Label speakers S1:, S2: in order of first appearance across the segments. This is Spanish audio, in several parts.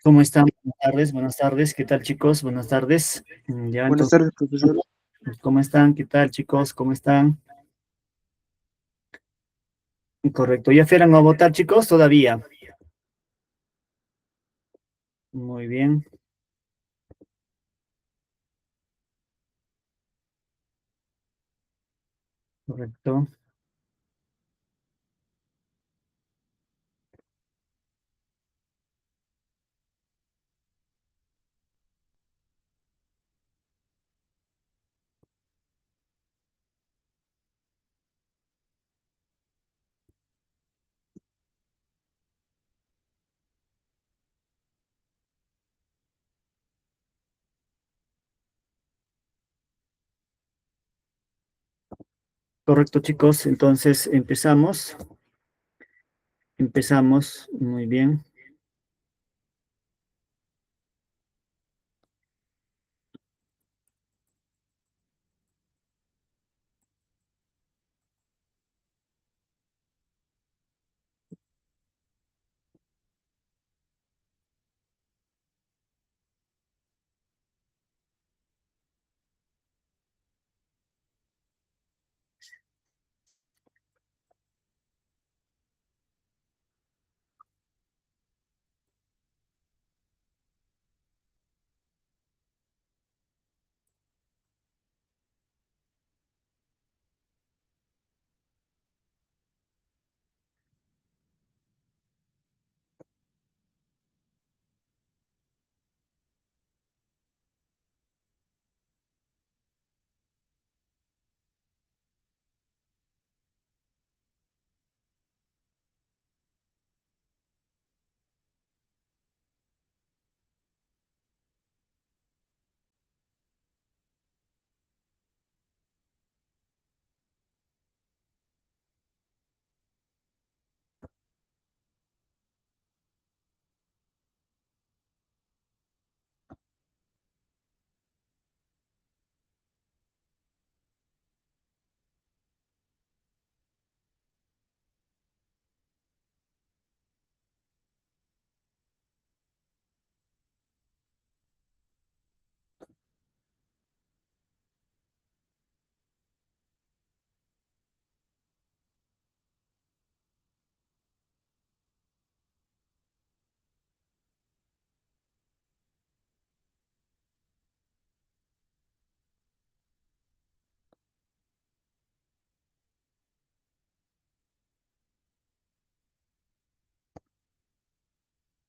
S1: ¿Cómo están? Buenas tardes, buenas tardes. ¿Qué tal, chicos? Buenas tardes. Ya,
S2: Buenas
S1: entonces,
S2: tardes, profesor.
S1: ¿cómo están? ¿Qué tal, chicos? ¿Cómo están? Correcto. ¿Ya fueron a votar, chicos? Todavía. Muy bien, correcto. Correcto, chicos. Entonces, empezamos. Empezamos. Muy bien.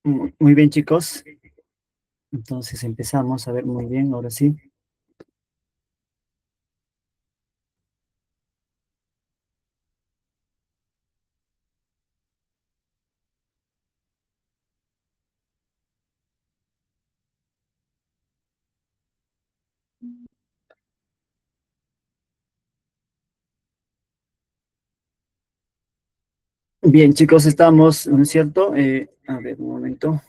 S1: Muy bien, chicos. Entonces, empezamos. A ver, muy bien. Ahora sí. Bien, chicos, estamos, ¿no es cierto? A ver, un momento.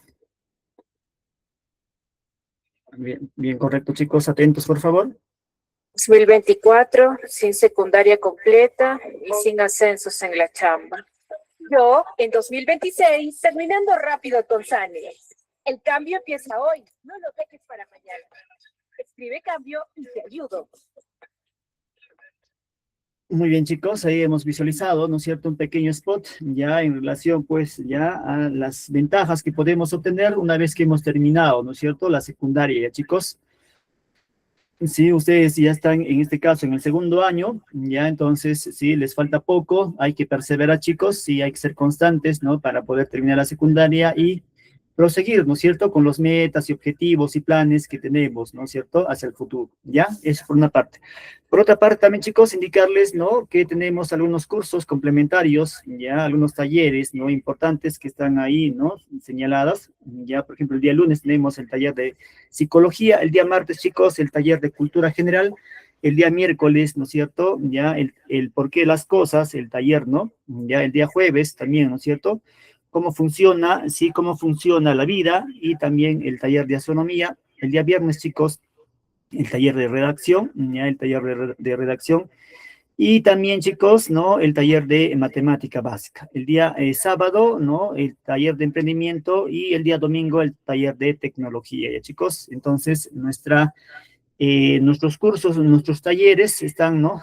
S1: Bien, bien, correcto, chicos. Atentos, por favor.
S3: 2024 sin secundaria completa y sin ascensos en la chamba. Yo, en 2026, terminando rápido con Sane. El cambio empieza hoy, no lo dejes para mañana. Escribe cambio y te ayudo.
S1: Muy bien, chicos, ahí hemos visualizado, ¿no es cierto?, un pequeño spot ya en relación, pues, ya a las ventajas que podemos obtener una vez que hemos terminado, ¿no es cierto?, la secundaria, ya, chicos. Sí, ustedes ya están, en este caso, en el segundo año, ya, entonces, sí, les falta poco, hay que perseverar, chicos, sí, hay que ser constantes, ¿no?, para poder terminar la secundaria y proseguir, ¿no es cierto?, con los metas y objetivos y planes que tenemos, ¿no es cierto?, hacia el futuro, ¿ya? Eso por una parte. Por otra parte, también, chicos, indicarles, ¿no?, que tenemos algunos cursos complementarios, ya, algunos talleres, ¿no?, importantes que están ahí, ¿no?, señaladas, ya, por ejemplo, el día lunes tenemos el taller de psicología, el día martes, chicos, el taller de cultura general, el día miércoles, ¿no es cierto?, ya, el por qué las cosas, el taller, ¿no?, ya, el día jueves también, ¿no es cierto?, cómo funciona, sí, cómo funciona la vida, y también el taller de astronomía. El día viernes, chicos, el taller de redacción, ya el taller de redacción, Y también, chicos, ¿no? El taller de matemática básica. El día sábado, ¿no? El taller de emprendimiento y el día domingo el taller de tecnología, ¿ya, chicos? Entonces, nuestros cursos, nuestros talleres están, ¿no?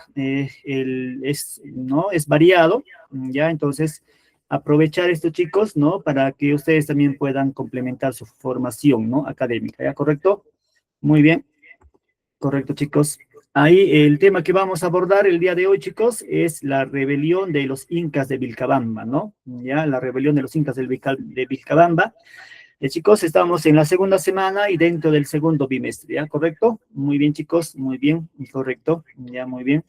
S1: ¿No? Es variado, ¿ya? Entonces, aprovechar esto, chicos, ¿no? Para que ustedes también puedan complementar su formación, ¿no? Académica, ¿ya? ¿Correcto? Muy bien. Correcto, chicos. Ahí el tema que vamos a abordar el día de hoy, chicos, es la rebelión de los incas de Vilcabamba, ¿no? Ya, la rebelión de los incas de Vilcabamba. Chicos, estamos en la segunda semana y dentro del segundo bimestre, ¿ya? ¿Correcto? Muy bien, chicos, muy bien, correcto, ya, muy bien.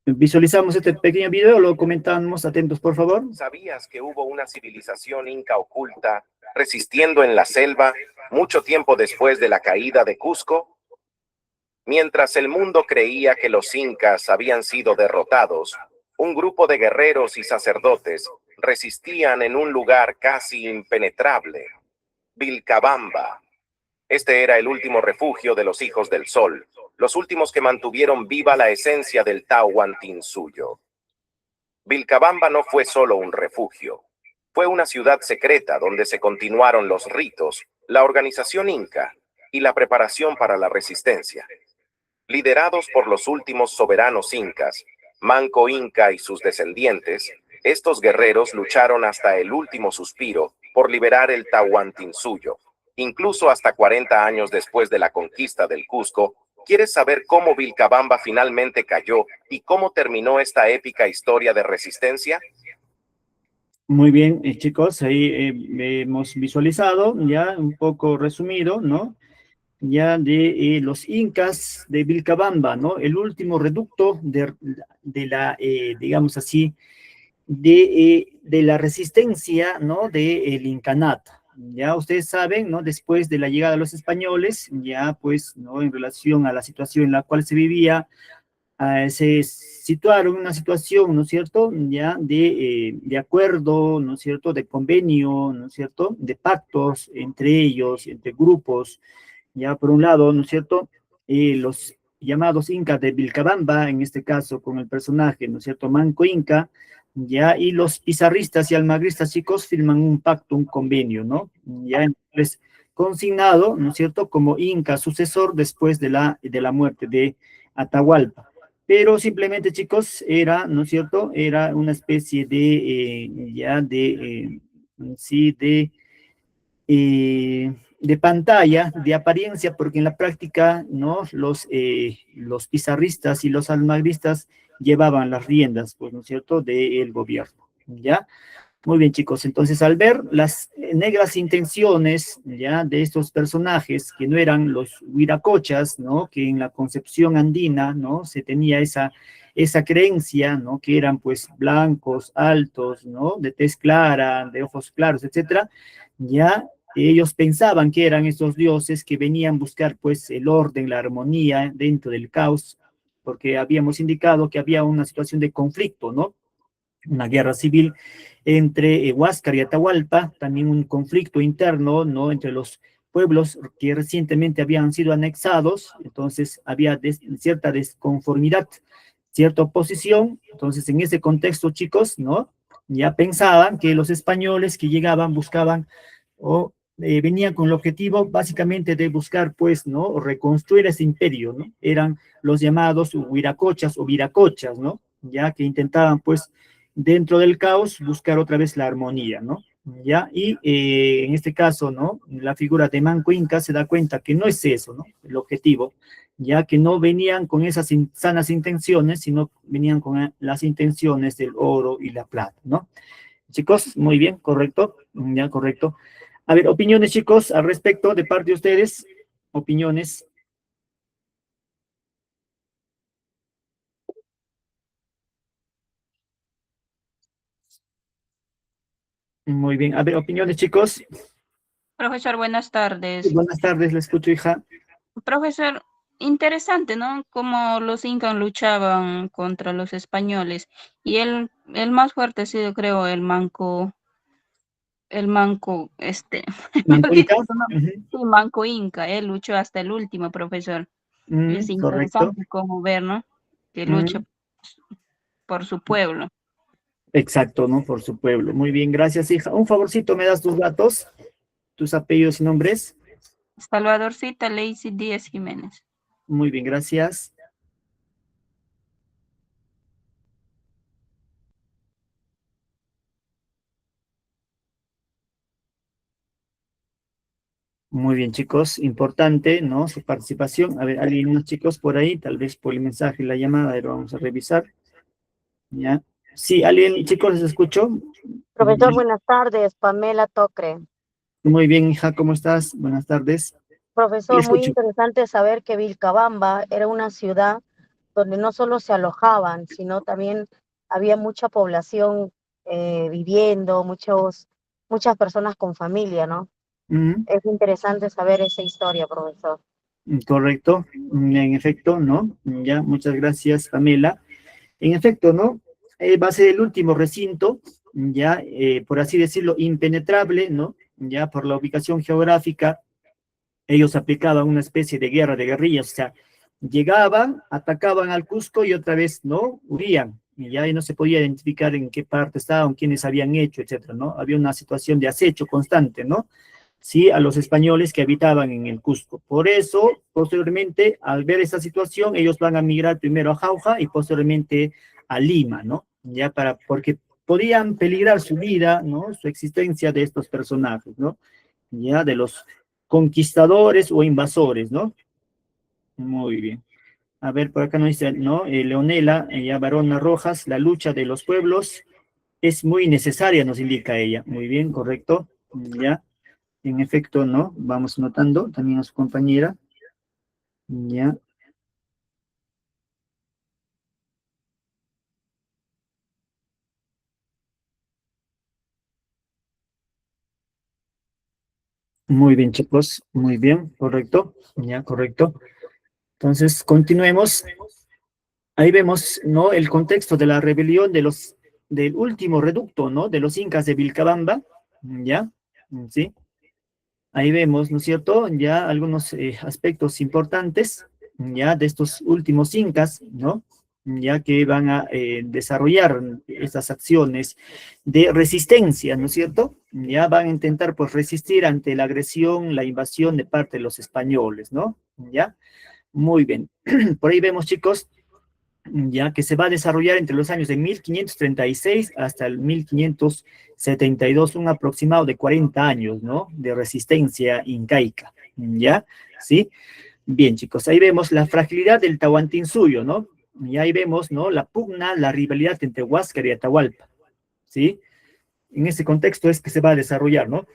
S1: Visualizamos este pequeño video, lo comentamos, atentos, por favor.
S2: ¿Sabías que hubo una civilización inca oculta resistiendo en la selva mucho tiempo después de la caída de Cusco? Mientras el mundo creía que los incas habían sido derrotados, un grupo de guerreros y sacerdotes resistían en un lugar casi impenetrable, Vilcabamba. Este era el último refugio de los hijos del sol, los últimos que mantuvieron viva la esencia del Tahuantinsuyo. Vilcabamba no fue solo un refugio, fue una ciudad secreta donde se continuaron los ritos, la organización inca y la preparación para la resistencia. Liderados por los últimos soberanos incas, Manco Inca y sus descendientes, estos guerreros lucharon hasta el último suspiro por liberar el Tahuantinsuyo, incluso hasta 40 años después de la conquista del Cusco. ¿Quieres saber cómo Vilcabamba finalmente cayó y cómo terminó esta épica historia de resistencia?
S1: Muy bien, chicos, ahí hemos visualizado ya un poco resumido, ¿no? Ya de los incas de Vilcabamba, ¿no? El último reducto de la, digamos así, de la resistencia, ¿no? Del incanato. Ya ustedes saben, ¿no? Después de la llegada de los españoles, ya pues, ¿no? En relación a la situación en la cual se vivía, se situaron en una situación, ¿no es cierto?, ya de acuerdo, ¿no es cierto?, de convenio, ¿no es cierto?, de pactos entre ellos, entre grupos, ya por un lado, ¿no es cierto?, los llamados incas de Vilcabamba, en este caso con el personaje, ¿no es cierto?, Manco Inca, ya, y los pizarristas y almagristas, chicos, firman un pacto, un convenio, ¿no? Ya, entonces, consignado, ¿no es cierto?, como Inca sucesor después de la muerte de Atahualpa. Pero simplemente, chicos, era, ¿no es cierto?, era una especie sí, de pantalla, de apariencia, porque en la práctica, ¿no? Los pizarristas y los almagristas llevaban las riendas, pues, ¿no es cierto?, del gobierno, ¿ya? Muy bien, chicos, entonces al ver las negras intenciones, ¿ya?, de estos personajes que no eran los huiracochas, ¿no?, que en la concepción andina, ¿no?, se tenía esa creencia, ¿no?, que eran pues blancos, altos, ¿no?, de tez clara, de ojos claros, etcétera, ya ellos pensaban que eran estos dioses que venían a buscar pues el orden, la armonía dentro del caos, porque habíamos indicado que había una situación de conflicto, ¿no?, una guerra civil entre Huáscar y Atahualpa, también un conflicto interno, ¿no?, entre los pueblos que recientemente habían sido anexados, entonces había cierta desconformidad, cierta oposición, entonces en ese contexto, chicos, ¿no?, ya pensaban que los españoles que llegaban buscaban o venían con el objetivo básicamente de buscar, pues, ¿no?, reconstruir ese imperio, ¿no? Eran los llamados huiracochas o viracochas, ¿no?, ya que intentaban, pues, dentro del caos buscar otra vez la armonía, ¿no? ¿Ya? Y en este caso, ¿no?, la figura de Manco Inca se da cuenta que no es eso, ¿no?, el objetivo, ya que no venían con esas sanas intenciones, sino venían con las intenciones del oro y la plata, ¿no? Chicos, muy bien, correcto, ya, correcto. A ver, opiniones, chicos, al respecto de parte de ustedes, opiniones. Muy bien, a ver, opiniones, chicos.
S4: Profesor, buenas tardes.
S1: Buenas tardes, le escucho, hija.
S4: Profesor, interesante, ¿no? Cómo los incas luchaban contra los españoles. Y el más fuerte ha sido, creo, me
S1: Manco
S4: olvidé
S1: Inca.
S4: su nombre.
S1: Ujú.
S4: Sí, Manco Inca, él luchó hasta el último, profesor. Es
S1: Correcto.
S4: interesante como ver, ¿no? Que lucha
S1: Mm,
S4: por su pueblo.
S1: exacto, ¿no? Por su pueblo. Muy bien, gracias, hija. Un favorcito, ¿me das tus datos, tus apellidos y nombres?
S4: Salvadorcita Lacey Díaz Jiménez.
S1: Muy bien, gracias. Muy bien, chicos, importante, ¿no? Su participación. A ver, alguien más, chicos, por ahí, tal vez por el mensaje y la llamada, a ver, vamos a revisar. ¿Ya? Sí, alguien, chicos, les escucho.
S5: Profesor, buenas tardes, Pamela Tocre.
S1: Muy bien, hija, ¿cómo estás? Buenas tardes. Le
S5: Profesor, muy
S1: escucho.
S5: interesante saber que Vilcabamba era una ciudad donde no solo se alojaban, sino también había mucha población viviendo, muchas personas con familia, ¿no?
S1: Mm,
S5: Es interesante saber esa historia, profesor.
S1: correcto, en efecto, ¿no? Ya, muchas gracias, Pamela. En efecto, ¿no? Va a ser el último recinto, ya, por así decirlo, impenetrable, ¿no? Ya por la ubicación geográfica, ellos aplicaban una especie de guerra de guerrillas, o sea, llegaban, atacaban al Cusco y otra vez, ¿no? Huían, y ya ahí no se podía identificar en qué parte estaban, quiénes habían hecho, etcétera, ¿no? Había una situación de acecho constante, ¿no? Sí, a los españoles que habitaban en el Cusco. Por eso, posteriormente, al ver esta situación, ellos van a migrar primero a Jauja y posteriormente a Lima, ¿no? Ya porque podían peligrar su vida, ¿no? Su existencia de estos personajes, ¿no? Ya de los conquistadores o invasores, ¿no? Muy bien. A ver, por acá nos dice, ¿no? Leonela, ya Barona Rojas, la lucha de los pueblos es muy necesaria, nos indica ella. Muy bien, correcto. Ya. En efecto, ¿no? Vamos notando también a su compañera. Ya. Muy bien, chicos. Muy bien, correcto. Ya, correcto. Entonces, continuemos. Ahí vemos, ¿no? El contexto de la rebelión del último reducto, ¿no? De los incas de Vilcabamba. Ya. Sí. Ahí vemos, ¿no es cierto? Ya algunos aspectos importantes, ya de estos últimos incas, ¿no? Ya que van a desarrollar estas acciones de resistencia, ¿no es cierto? Ya van a intentar, pues, resistir ante la agresión, la invasión de parte de los españoles, ¿no? Ya, muy bien. Por ahí vemos, chicos, ya que se va a desarrollar entre los años de 1536 hasta el 1572, un aproximado de 40 años, ¿no? De resistencia incaica, ¿ya? ¿Sí? Bien, chicos, ahí vemos la fragilidad del Tahuantinsuyo, ¿no? Y ahí vemos, ¿no? La pugna, la rivalidad entre Huáscar y Atahualpa, ¿sí? En ese contexto es que se va a desarrollar, ¿no?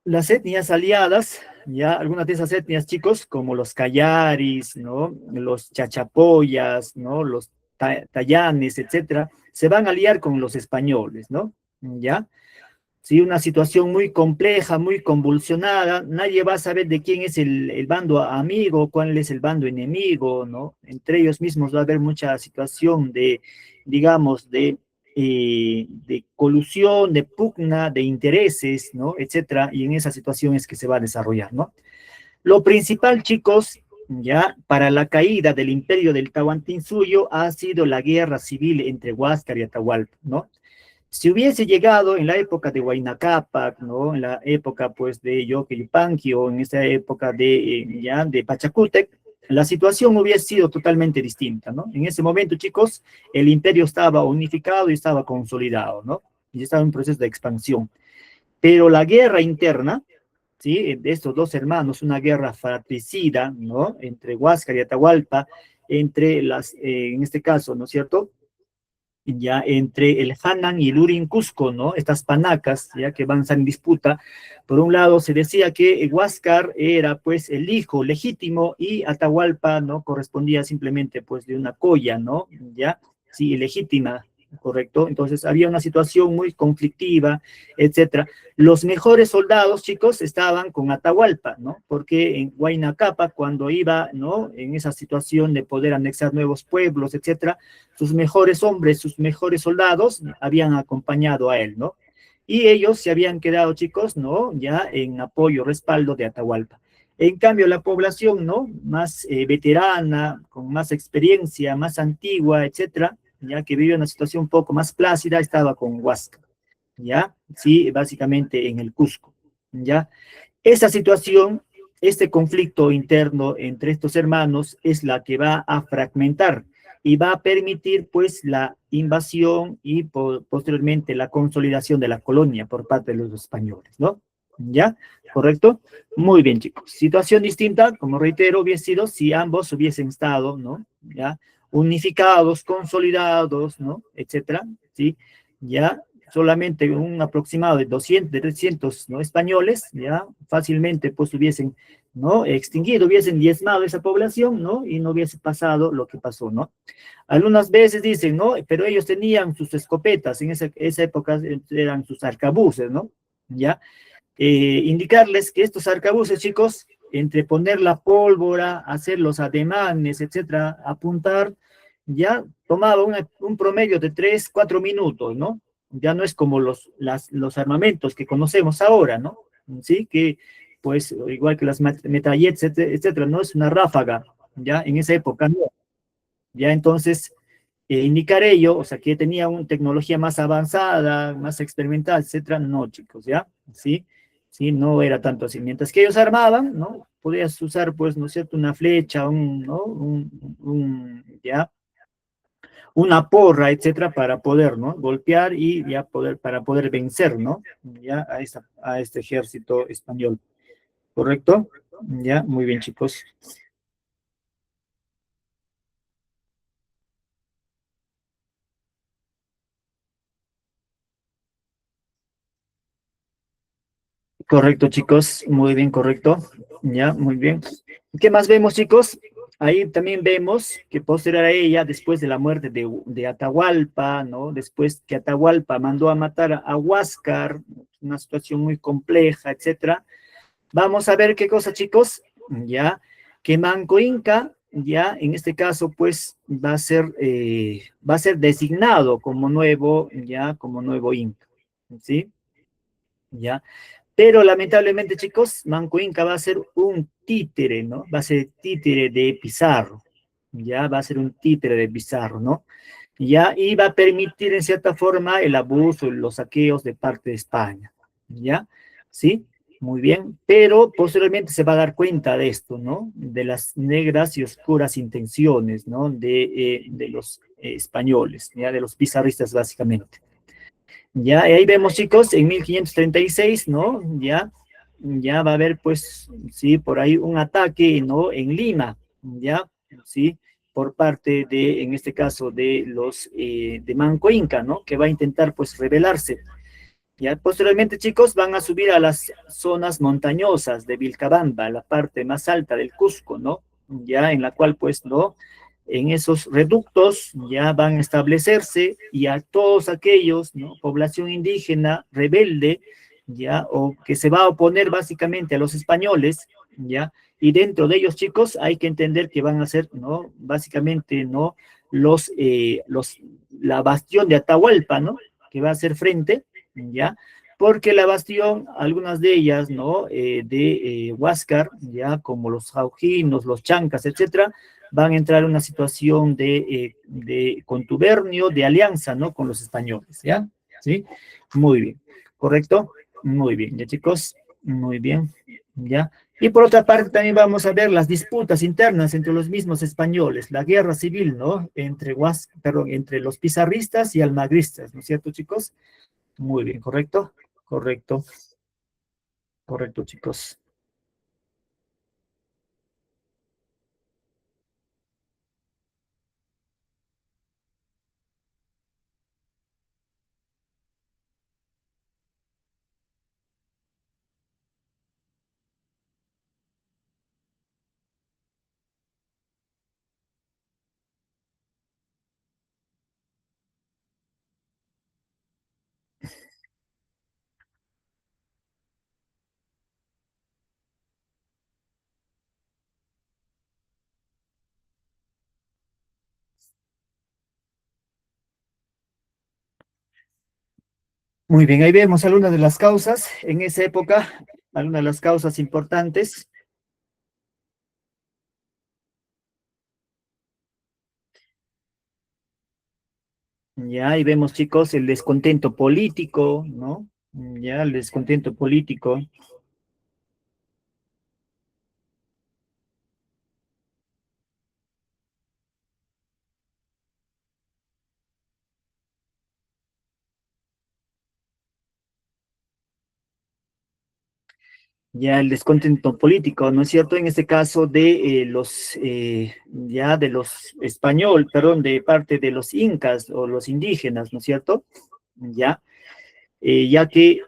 S1: Las etnias aliadas, ya algunas de esas etnias, chicos, como los Cayaris, ¿no? Los Chachapoyas, ¿no? Los Tayanes, etcétera, se van a aliar con los españoles, ¿no? ¿Ya? Sí, una situación muy compleja, muy convulsionada, nadie va a saber de quién es el bando amigo, cuál es el bando enemigo, ¿no? Entre ellos mismos va a haber mucha situación de, digamos, de colusión, de pugna, de intereses, ¿no? Etcétera, y en esa situación es que se va a desarrollar, ¿no? Lo principal, chicos, ya para la caída del imperio del Tahuantinsuyo ha sido la guerra civil entre Huáscar y Atahualpa, ¿no? Si hubiese llegado en la época de Huayna Cápac, ¿no? En la época, pues, de Yoque o en esa época ya, de Pachacútec, la situación hubiese sido totalmente distinta, ¿no? En ese momento, chicos, el imperio estaba unificado y estaba consolidado, ¿no? Y estaba en un proceso de expansión. Pero la guerra interna, ¿sí? De estos dos hermanos, una guerra fratricida, ¿no? Entre Huáscar y Atahualpa, entre en este caso, ¿no es cierto?, ya entre el Hanan y el Urin Cusco, ¿no? Estas panacas, ya que van a estar en disputa. Por un lado, se decía que Huáscar era, pues, el hijo legítimo y Atahualpa, ¿no? Correspondía simplemente, pues, de una colla, ¿no? Ya, sí, ilegítima, ¿correcto? Entonces, había una situación muy conflictiva, etcétera. Los mejores soldados, chicos, estaban con Atahualpa, ¿no? Porque en Huayna Cápac, cuando iba, ¿no? En esa situación de poder anexar nuevos pueblos, etcétera, sus mejores hombres, sus mejores soldados habían acompañado a él, ¿no? Y ellos se habían quedado, chicos, ¿no? Ya en apoyo, respaldo de Atahualpa. En cambio, la población, ¿no? Más veterana, con más experiencia, más antigua, etcétera, ya que vive una situación un poco más plácida, estaba con Huáscar, ¿ya? Sí, básicamente en el Cusco, ¿ya? Esa situación, este conflicto interno entre estos hermanos es la que va a fragmentar y va a permitir pues la invasión y posteriormente la consolidación de la colonia por parte de los españoles, ¿no? ¿Ya? ¿Correcto? Muy bien, chicos. Situación distinta, como reitero, hubiese sido si ambos hubiesen estado, ¿no? ¿Ya? Unificados, consolidados, ¿no? Etcétera, ¿sí? Ya solamente un aproximado de 200, de 300, ¿no? Españoles, ya fácilmente pues hubiesen, ¿no? Extinguido, hubiesen diezmado esa población, ¿no? Y no hubiese pasado lo que pasó, ¿no? Algunas veces dicen, ¿no? Pero ellos tenían sus escopetas, en esa época eran sus arcabuces, ¿no? ¿Ya? Indicarles que estos arcabuces, chicos, entre poner la pólvora, hacer los ademanes, etcétera, apuntar, ya tomaba un promedio de 3, 4 minutos, ¿no? Ya no es como los armamentos que conocemos ahora, ¿no? Sí, que pues igual que las metralletas, etcétera, no es una ráfaga, ya en esa época, ¿no? Ya entonces, indicar ello, o sea, que tenía una tecnología más avanzada, más experimental, etcétera, no, chicos, ¿ya? ¿Sí? Sí, no era tanto así. Mientras que ellos armaban, ¿no? Podías usar, pues, ¿no es cierto?, una flecha, ¿no? ¿Ya? Una porra, etcétera, para poder, ¿no? Golpear y ya para poder vencer, ¿no? Ya a este ejército español. ¿Correcto? Ya, muy bien, chicos. Correcto, chicos, muy bien, correcto. Ya, muy bien. ¿Qué más vemos, chicos? Ahí también vemos que posterior a ella, después de la muerte de Atahualpa, ¿no? Después que Atahualpa mandó a matar a Huáscar, una situación muy compleja, etcétera. Vamos a ver qué cosa, chicos, ya, que Manco Inca, ya, en este caso, pues, va a ser designado como nuevo, ya, como nuevo Inca, ¿sí? Ya, pero lamentablemente, chicos, Manco Inca va a ser un títere, ¿no? Va a ser títere de Pizarro, ya va a ser un títere de Pizarro, ¿no? Ya, y va a permitir en cierta forma el abuso y los saqueos de parte de España, ¿ya? ¿Sí? Muy bien, pero posteriormente se va a dar cuenta de esto, ¿no? De las negras y oscuras intenciones, ¿no? De los españoles, ¿ya? De los pizarristas, básicamente. Ya, y ahí vemos, chicos, en 1536, ¿no? Ya va a haber, pues, sí, por ahí un ataque, ¿no? En Lima, ya, sí, por parte de, en este caso, de Manco Inca, ¿no? Que va a intentar, pues, rebelarse. Ya, posteriormente, chicos, van a subir a las zonas montañosas de Vilcabamba, la parte más alta del Cusco, ¿no? Ya, en la cual, pues, ¿no? En esos reductos ya van a establecerse y a todos aquellos, ¿no? Población indígena rebelde, ya, o que se va a oponer básicamente a los españoles, ya, y dentro de ellos, chicos, hay que entender que van a ser, ¿no? Básicamente, ¿no? La bastión de Atahualpa, ¿no? Que va a ser frente, ¿ya? Porque la bastión, algunas de ellas, ¿no? Huáscar, ¿ya? Como los jaujinos, los chancas, etcétera, van a entrar en una situación de contubernio, de alianza, ¿no? Con los españoles, ¿ya? ¿Sí? Muy bien. ¿Correcto? Muy bien, ya chicos, muy bien, ¿ya? Y por otra parte también vamos a ver las disputas internas entre los mismos españoles, la guerra civil, ¿no? Entre los pizarristas y almagristas, ¿no es cierto, chicos? Muy bien, ¿correcto? Correcto, correcto, chicos. Muy bien, ahí vemos algunas de las causas en esa época, algunas de las causas importantes. Ya, y vemos, chicos, el descontento político, ¿no? Ya, el descontento político. Ya el descontento político, ¿no es cierto? En este caso de ya de los español, perdón, de parte de los incas o los indígenas, ¿no es cierto? Ya, ya que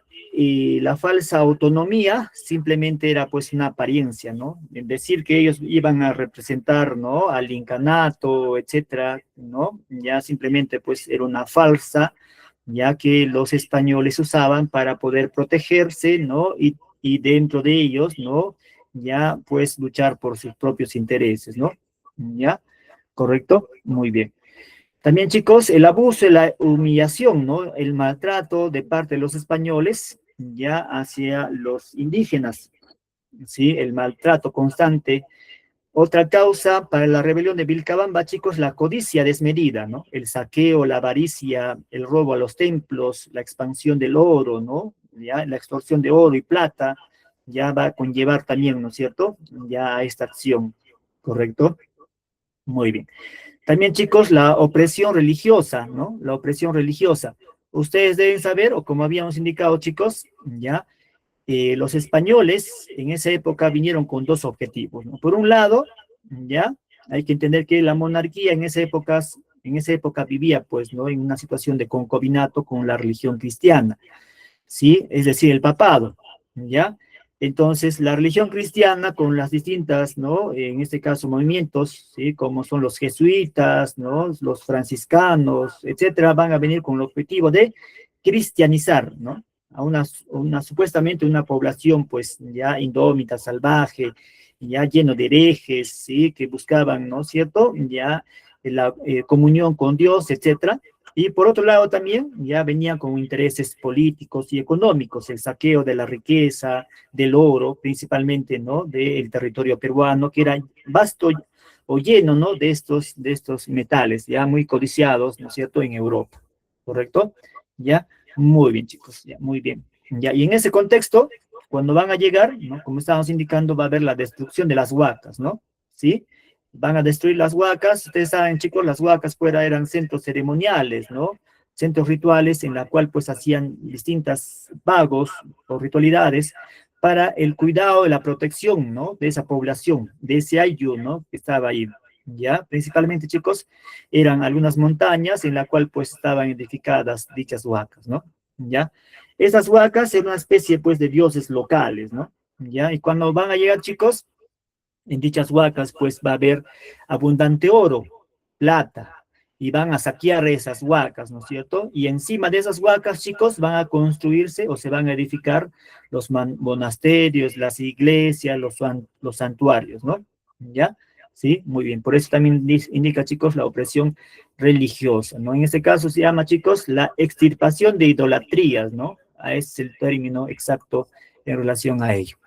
S1: la falsa autonomía simplemente era pues una apariencia, ¿no? Es decir, que ellos iban a representar, ¿no? Al incanato, etcétera, ¿no? Ya simplemente pues era una falsa, ya que los españoles usaban para poder protegerse, ¿no? Y dentro de ellos, ¿no? Ya pues luchar por sus propios intereses, ¿no? ¿Ya? ¿Correcto? Muy bien. También, chicos, el abuso y la humillación, ¿no? El maltrato de parte de los españoles ya hacia los indígenas, ¿sí? El maltrato constante. Otra causa para la rebelión de Vilcabamba, chicos, la codicia desmedida, ¿no? El saqueo, la avaricia, el robo a los templos, la expansión del oro, ¿no? Ya, la extorsión de oro y plata, ya va a conllevar también, ¿no es cierto? Ya a esta acción, ¿correcto? Muy bien. También, chicos, la opresión religiosa, ¿no? La opresión religiosa. Ustedes deben saber, o como habíamos indicado, chicos, ya, los españoles en esa época vinieron con dos objetivos, ¿no? Por un lado, ya, hay que entender que la monarquía en esa época vivía, pues, ¿no? En una situación de concubinato con la religión cristiana, ¿sí? Es decir, el papado, ¿ya? Entonces, la religión cristiana con las distintas, ¿no? En este caso, movimientos, ¿sí? Como son los jesuitas, ¿no? Los franciscanos, etcétera, van a venir con el objetivo de cristianizar, ¿no? A supuestamente una población, pues, ya indómita, salvaje, ya lleno de herejes, ¿sí? Que buscaban, ¿no es cierto? Ya la comunión con Dios, etcétera. Y por otro lado también ya venían con intereses políticos y económicos, el saqueo de la riqueza, del oro, principalmente, ¿no? Del territorio peruano, que era vasto o lleno, ¿no? De estos metales, ya muy codiciados, ¿no es cierto?, en Europa, ¿correcto? Ya, muy bien, chicos, ya, muy bien. Ya, y en ese contexto, cuando van a llegar, ¿no? Como estábamos indicando, va a haber la destrucción de las huacas, ¿no? ¿Sí? Van a destruir las huacas. Ustedes saben, chicos, las huacas fuera eran centros ceremoniales, ¿no? Centros rituales en la cual pues hacían distintas pagos o ritualidades para el cuidado y la protección, ¿no? De esa población, de ese ayllu, ¿no? Que estaba ahí, ¿ya? Principalmente, chicos, eran algunas montañas en la cual pues estaban edificadas dichas huacas, ¿no? ¿Ya? Esas huacas eran una especie pues de dioses locales, ¿no? ¿Ya? Y cuando van a llegar, chicos, en dichas huacas, pues va a haber abundante oro, plata, y van a saquear esas huacas, ¿no es cierto? Y encima de esas huacas, chicos, van a construirse o se van a edificar los monasterios, las iglesias, los santuarios, ¿no? ¿Ya? Sí, muy bien. Por eso también indica, chicos, la opresión religiosa, ¿no? En este caso se llama, chicos, la extirpación de idolatrías, ¿no? Ese es el término exacto en relación a ello.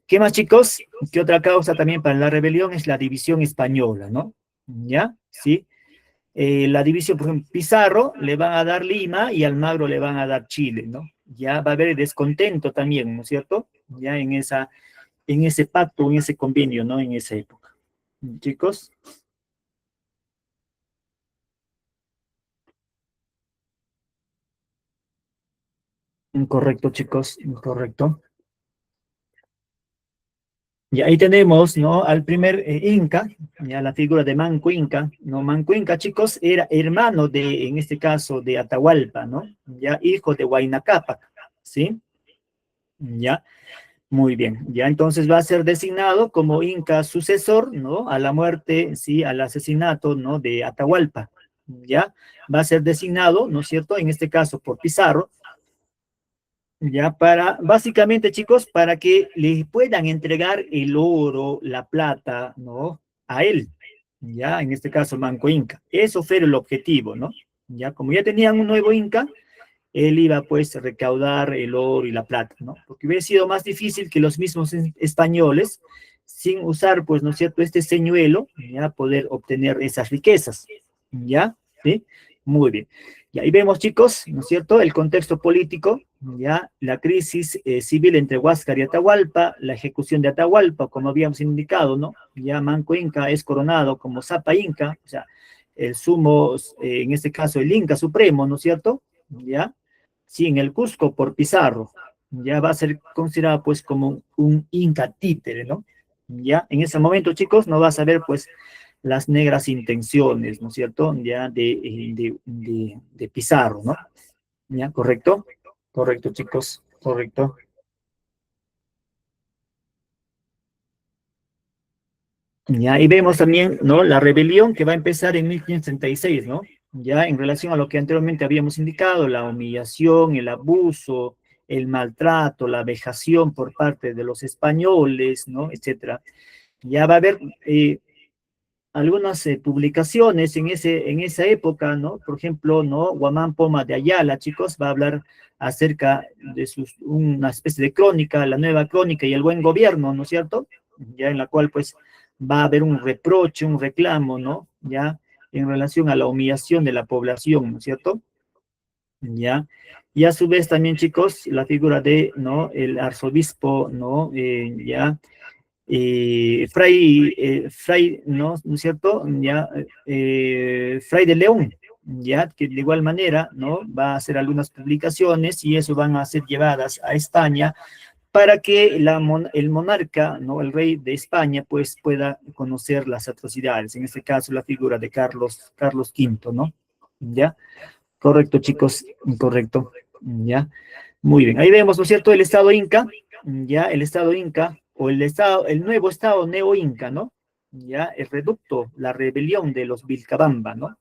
S1: ¿Qué más, chicos? ¿Qué otra causa también para la rebelión es la división española, ¿no? ¿Ya? ¿Sí? La división, por ejemplo, Pizarro le van a dar Lima y Almagro le van a dar Chile, ¿no? Ya va a haber descontento también, ¿no es cierto? Ya en ese pacto, en ese convenio, ¿no? En esa época. Chicos. Incorrecto, chicos, incorrecto. Y ahí tenemos, ¿no? Al primer Inca, ya la figura de Manco Inca, ¿no? Manco Inca, chicos, era hermano de, en este caso, de Atahualpa, ¿no? Ya hijo de Huayna Cápac, ¿sí? Ya, muy bien. Ya entonces va a ser designado como Inca sucesor, ¿no? A la muerte, sí, al asesinato, ¿no? De Atahualpa, ¿ya? Va a ser designado, ¿no es cierto? En este caso por Pizarro, ya para, básicamente, chicos, para que le puedan entregar el oro, la plata, ¿no? A él, ya, en este caso, Manco Inca. Eso fue el objetivo, ¿no? Ya, como ya tenían un nuevo Inca, él iba, pues, a recaudar el oro y la plata, ¿no? Porque hubiera sido más difícil que los mismos españoles, sin usar, pues, ¿no es cierto?, este señuelo, ya, poder obtener esas riquezas, ¿ya? ¿Sí? Muy bien. Y ahí vemos, chicos, ¿no es cierto?, el contexto político, ya, la crisis civil entre Huáscar y Atahualpa, la ejecución de Atahualpa, como habíamos indicado, ¿no? Ya Manco Inca es coronado como Zapa Inca, o sea, el sumo, en este caso el Inca Supremo, ¿no es cierto? Ya, sí, en el Cusco por Pizarro, ya va a ser considerado pues como un Inca títere, ¿no? Ya, en ese momento, chicos, no vas a ver pues las negras intenciones, ¿no es cierto? Ya de Pizarro, ¿no? ¿Ya? ¿Correcto? Correcto, chicos, correcto. Ya, y vemos también, ¿no? La rebelión que va a empezar en 1536, ¿no? Ya en relación a lo que anteriormente habíamos indicado, la humillación, el abuso, el maltrato, la vejación por parte de los españoles, ¿no? Etcétera. Ya va a haber algunas publicaciones en esa época, ¿no? Por ejemplo, ¿no? Guamán Poma de Ayala, chicos, va a hablar acerca de una especie de crónica, la nueva crónica y el buen gobierno, ¿no es cierto? Ya en la cual, pues, va a haber un reproche, un reclamo, ¿no? Ya en relación a la humillación de la población, ¿no es cierto? Ya. Y a su vez también, chicos, la figura de, ¿no? El arzobispo, ¿no? Ya Fray, ¿no? ¿No es cierto? Ya, Fray de León, ya, que de igual manera, ¿no? Va a hacer algunas publicaciones y eso van a ser llevadas a España para que el monarca, ¿no? El rey de España, pues pueda conocer las atrocidades, en este caso la figura de Carlos V, ¿no? ¿Ya? Correcto, chicos, correcto, ¿ya? Muy bien, ahí vemos, ¿no es cierto?, el Estado Inca, ya, el Estado Inca, o el nuevo Estado Neo-Inca, ¿no? Ya, el reducto, la rebelión de los Vilcabamba, ¿no?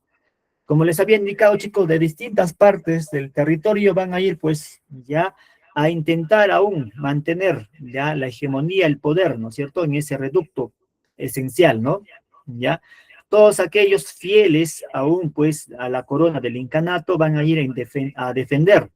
S1: Como les había indicado, chicos, de distintas partes del territorio van a ir, pues, ya, a intentar aún mantener, ya, la hegemonía, el poder, ¿no es cierto?, en ese reducto esencial, ¿no? Ya, todos aquellos fieles aún, pues, a la corona del incanato van a ir a defender,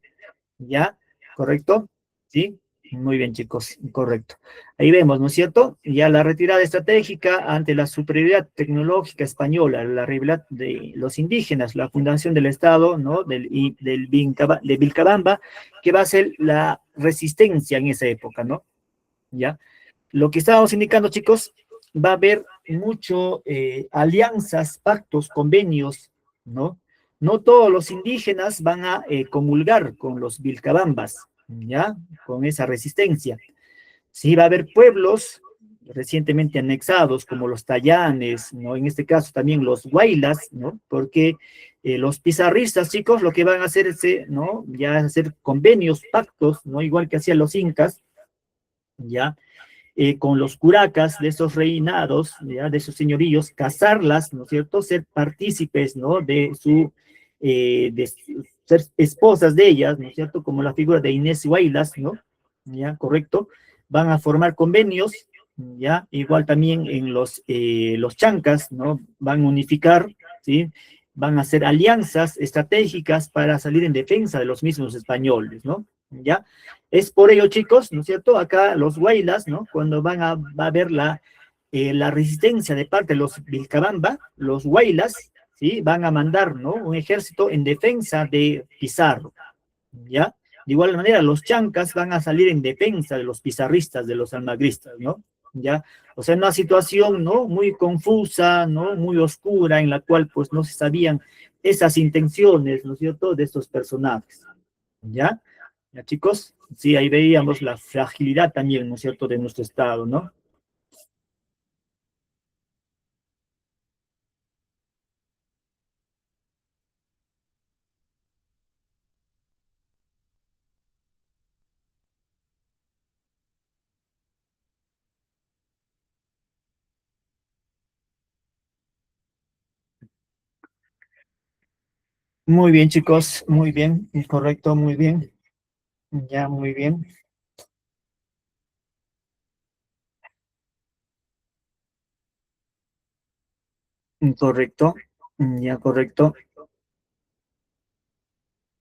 S1: ¿ya? ¿Correcto? ¿Sí? Muy bien, chicos, correcto. Ahí vemos, ¿no es cierto? Ya la retirada estratégica ante la superioridad tecnológica española, la rivalidad de los indígenas, la fundación del Estado, ¿no? De Vilcabamba, que va a ser la resistencia en esa época, ¿no? ¿Ya? Lo que estábamos indicando, chicos, va a haber mucho alianzas, pactos, convenios, ¿no? No todos los indígenas van a comulgar con los Vilcabambas, ¿ya? Con esa resistencia. Sí, va a haber pueblos recientemente anexados, como los Tayanes, ¿no? En este caso también los Huaylas, ¿no? Porque los pizarristas, chicos, lo que van a hacer es, ¿no? Ya hacer convenios, pactos, ¿no? Igual que hacían los incas, ¿ya? Con los curacas de esos reinados, ¿ya? De esos señoríos, casarlas, ¿no es cierto?, ser partícipes, ¿no?, ser esposas de ellas, ¿no es cierto?, como la figura de Inés Huaylas, ¿no? ¿Ya? Correcto. Van a formar convenios, ¿ya? Igual también en los chancas, ¿no? Van a unificar, ¿sí? Van a hacer alianzas estratégicas para salir en defensa de los mismos españoles, ¿no? ¿Ya? Es por ello, chicos, ¿no es cierto? Acá los Huaylas, ¿no? Cuando va a haber la resistencia de parte de los Vilcabamba, los Huaylas, ¿sí? Van a mandar, ¿no? Un ejército en defensa de Pizarro, ¿ya? De igual manera, los chancas van a salir en defensa de los pizarristas, de los almagristas, ¿no? ¿Ya? O sea, una situación, ¿no? Muy confusa, ¿no? Muy oscura, en la cual, pues, no se sabían esas intenciones, ¿no es cierto?, de estos personajes, ¿ya? ¿Ya, chicos? Sí, ahí veíamos la fragilidad también, ¿no es cierto?, de nuestro Estado, ¿no? Muy bien, chicos, muy bien, correcto, muy bien, ya, muy bien, correcto, ya, correcto.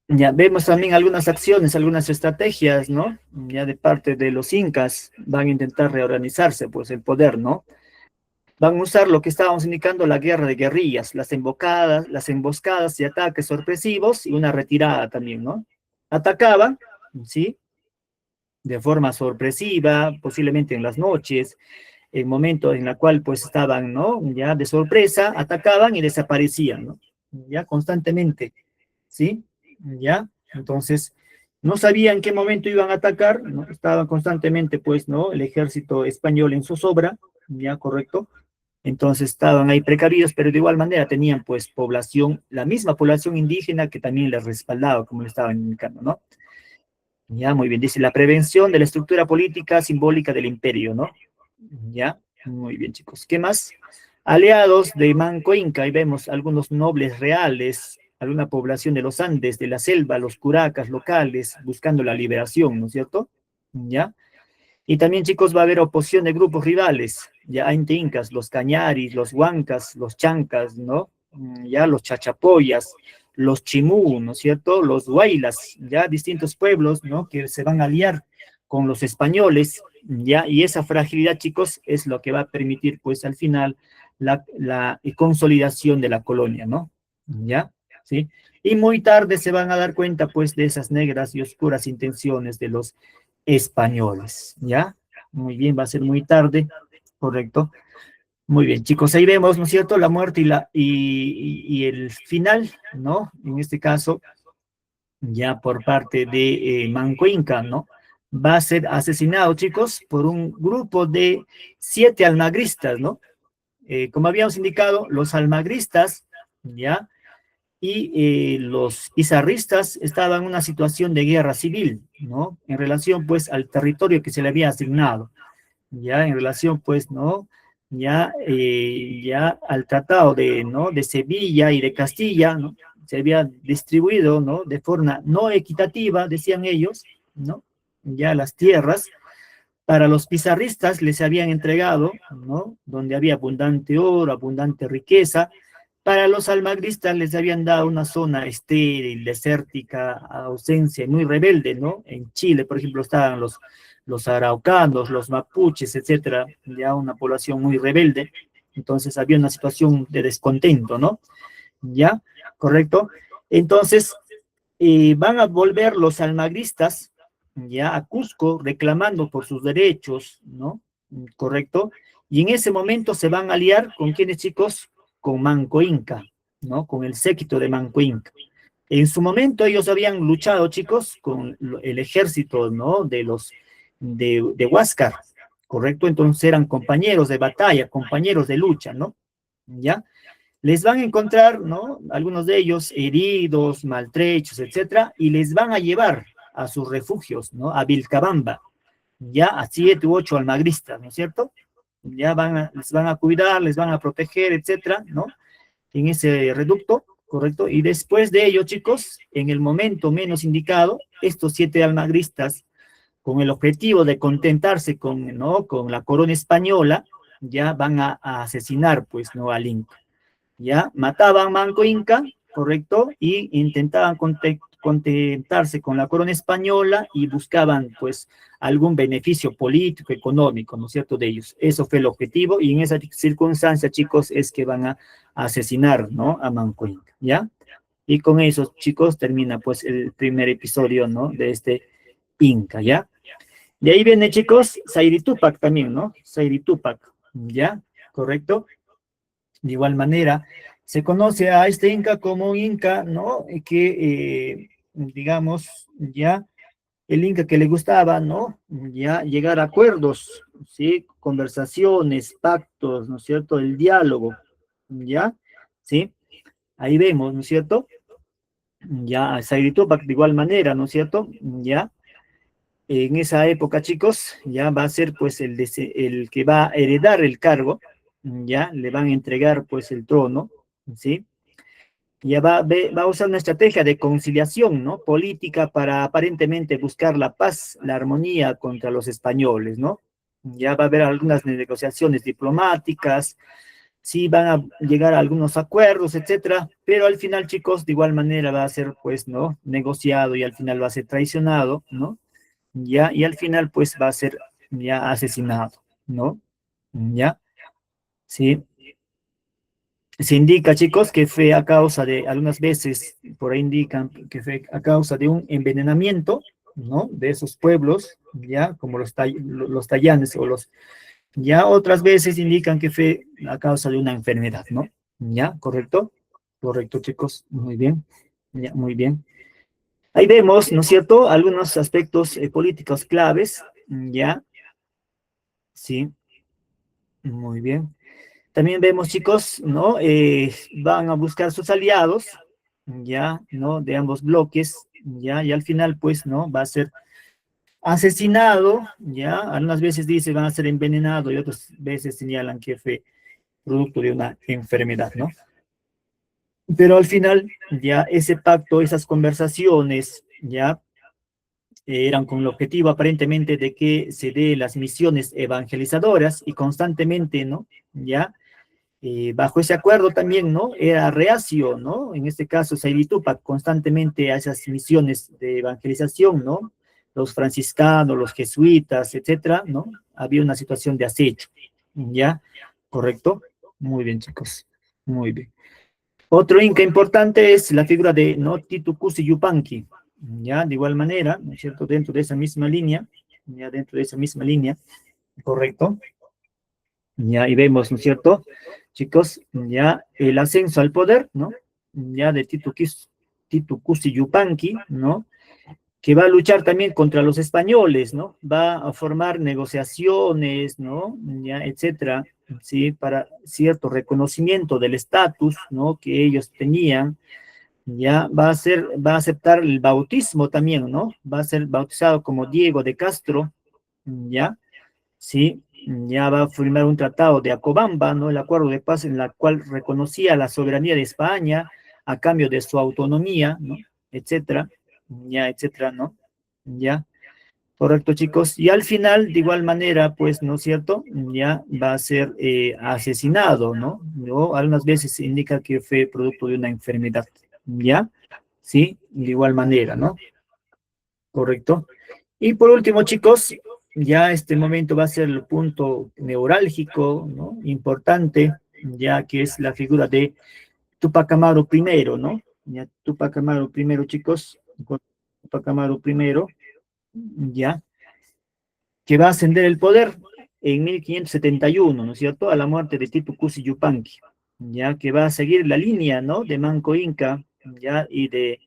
S1: Ya vemos también algunas acciones, algunas estrategias, ¿no? Ya de parte de los incas van a intentar reorganizarse, pues el poder, ¿no? van a usar lo que estábamos indicando, la guerra de guerrillas, las emboscadas y ataques sorpresivos y una retirada también, ¿no? Atacaban, ¿sí? De forma sorpresiva, posiblemente en las noches, en momentos en la cual pues estaban, ¿no? Ya de sorpresa, atacaban y desaparecían, ¿no? Ya constantemente, ¿sí? Ya, entonces, no sabían en qué momento iban a atacar, ¿no? Estaban constantemente, pues, ¿no? El ejército español en zozobra, ya, correcto. Entonces estaban ahí precavidos, pero de igual manera tenían, pues, población, la misma población indígena que también les respaldaba, como le estaban indicando, ¿no? Ya, muy bien, dice la prevención de la estructura política simbólica del imperio, ¿no? Ya, muy bien, chicos. ¿Qué más? Aliados de Manco Inca, ahí vemos algunos nobles reales, alguna población de los Andes, de la selva, los curacas locales, buscando la liberación, ¿no es cierto? ¿Ya? Y también, chicos, va a haber oposición de grupos rivales, ya ante incas, los cañaris, los huancas, los chancas, ¿no? Ya los chachapoyas, los chimú, ¿no es cierto? Los huaylas, ya distintos pueblos, ¿no? Que se van a aliar con los españoles, ya, y esa fragilidad, chicos, es lo que va a permitir, pues, al final, la consolidación de la colonia, ¿no? ¿Ya? ¿Sí? Y muy tarde se van a dar cuenta, pues, de esas negras y oscuras intenciones de los españoles, ¿ya? Muy bien, va a ser muy tarde, correcto. Muy bien, chicos, ahí vemos, ¿no es cierto?, la muerte y el final, ¿no? En este caso, ya por parte de Manco Inca, ¿no? Va a ser asesinado, chicos, por un grupo de 7 almagristas, ¿no? Como habíamos indicado, los almagristas, ¿ya? Y los pizarristas estaban en una situación de guerra civil, ¿no? En relación, pues, al territorio que se le había asignado, ya en relación, pues, ¿no? Ya al tratado de, ¿no? De Sevilla y de Castilla, ¿no? Se había distribuido, ¿no? De forma no equitativa, decían ellos, ¿no? Ya las tierras, para los pizarristas les habían entregado, ¿no? Donde había abundante oro, abundante riqueza. Para los almagristas les habían dado una zona estéril, desértica, ausencia, muy rebelde, ¿no? En Chile, por ejemplo, estaban los araucanos, los mapuches, etcétera, ya una población muy rebelde. Entonces había una situación de descontento, ¿no? ¿Ya? ¿Correcto? Entonces, van a volver los almagristas ya a Cusco reclamando por sus derechos, ¿no? ¿Correcto? Y en ese momento se van a aliar con quienes, chicos, con Manco Inca, ¿no? Con el séquito de Manco Inca. En su momento ellos habían luchado, chicos, con el ejército, ¿no? De Huáscar, ¿correcto? Entonces eran compañeros de batalla, compañeros de lucha, ¿no? ¿Ya? Les van a encontrar, ¿no? Algunos de ellos heridos, maltrechos, etcétera, y les van a llevar a sus refugios, ¿no? A Vilcabamba, ya a 7 u 8 almagristas, ¿no es cierto? Ya les van a cuidar, les van a proteger, etcétera, ¿no? En ese reducto, ¿correcto? Y después de ello, chicos, en el momento menos indicado, estos 7 almagristas, con el objetivo de contentarse con, ¿no? Con la corona española, ya van a asesinar, pues, ¿no? Al Inca. ¿Ya? Mataban a Manco Inca, ¿correcto? Y intentaban contentarse con la corona española y buscaban, pues, algún beneficio político, económico, ¿no es cierto?, de ellos. Eso fue el objetivo y en esa circunstancia, chicos, es que van a asesinar, ¿no?, a Manco Inca, ¿ya? Y con eso, chicos, termina, pues, el primer episodio, ¿no?, de este Inca, ¿ya? De ahí viene, chicos, Sayri Tupac también, ¿no? Sayri Tupac, ¿ya? ¿Correcto? De igual manera, se conoce a este Inca como un Inca, ¿no? Que, digamos, ya, el Inca que le gustaba, ¿no? Ya llegar a acuerdos, ¿sí? Conversaciones, pactos, ¿no es cierto? El diálogo, ¿ya? ¿Sí? Ahí vemos, ¿no es cierto? Ya, a Sayri Tupac de igual manera, ¿no es cierto? Ya. En esa época, chicos, ya va a ser pues el que va a heredar el cargo, ya le van a entregar pues el trono, ¿sí? Ya va a usar una estrategia de conciliación, ¿no? Política para aparentemente buscar la paz, la armonía contra los españoles, ¿no? Ya va a haber algunas negociaciones diplomáticas, sí van a llegar a algunos acuerdos, etcétera, pero al final, chicos, de igual manera va a ser pues, ¿no? Negociado y al final va a ser traicionado, ¿no? Ya, y al final pues va a ser ya asesinado, ¿no? Ya, ¿sí? Se indica, chicos, que fue a causa de, algunas veces, por ahí indican que fue a causa de un envenenamiento, ¿no? De esos pueblos, ya, como los tallanes o los, ya otras veces indican que fue a causa de una enfermedad, ¿no? ¿Ya? ¿Correcto? Correcto, chicos, muy bien, ya, muy bien. Ahí vemos, ¿no es cierto?, algunos aspectos políticos claves, ¿ya? Sí, muy bien. También vemos, chicos, ¿no? Van a buscar sus aliados, ya, ¿no? De ambos bloques, ya, y al final, pues, ¿no? Va a ser asesinado, ya, algunas veces dice van a ser envenenado y otras veces señalan que fue producto de una enfermedad, ¿no? Pero al final, ya, ese pacto, esas conversaciones, ya, eran con el objetivo aparentemente de que se dé las misiones evangelizadoras y constantemente, ¿no? Ya, bajo ese acuerdo también, ¿no? Era reacio, ¿no? En este caso, Saidi Tupac constantemente a esas misiones de evangelización, ¿no? Los franciscanos, los jesuitas, etcétera, ¿no? Había una situación de acecho, ¿ya? ¿Correcto? Muy bien, chicos. Muy bien. Otro inca importante es la figura de, ¿no? Titu Cusi Yupanqui, ¿ya? De igual manera, ¿no es cierto? Dentro de esa misma línea, ya dentro de esa misma línea, ¿correcto? Ya, y vemos, ¿no es cierto? Chicos, ya el ascenso al poder, ¿no? Ya de Titu Cusi Yupanqui, ¿no? Que va a luchar también contra los españoles, ¿no? Va a formar negociaciones, ¿no? Ya, etcétera, ¿sí? Para cierto reconocimiento del estatus, ¿no? Que ellos tenían, ya va a aceptar el bautismo también, ¿no? Va a ser bautizado como Diego de Castro, ¿ya? Sí, ya va a firmar un tratado de Acobamba, ¿no? El acuerdo de paz en la cual reconocía la soberanía de España a cambio de su autonomía, ¿no? Etcétera, ya, etcétera, ¿no? Ya, correcto, chicos. Y al final, de igual manera, pues, ¿no es cierto? Ya va a ser asesinado, ¿no? O algunas veces se indica que fue producto de una enfermedad, ¿ya? Sí, de igual manera, ¿no? Correcto. Y por último, chicos, ya este momento va a ser el punto neurálgico, ¿no? Importante, ya que es la figura de Tupac Amaru I, ¿no? Ya Tupac Amaru I, chicos, Tupac Amaru I, ya, que va a ascender el poder en 1571, ¿no es cierto? A la muerte de Titu Cusi Yupanqui, ya que va a seguir la línea, ¿no? De Manco Inca, ya, y de,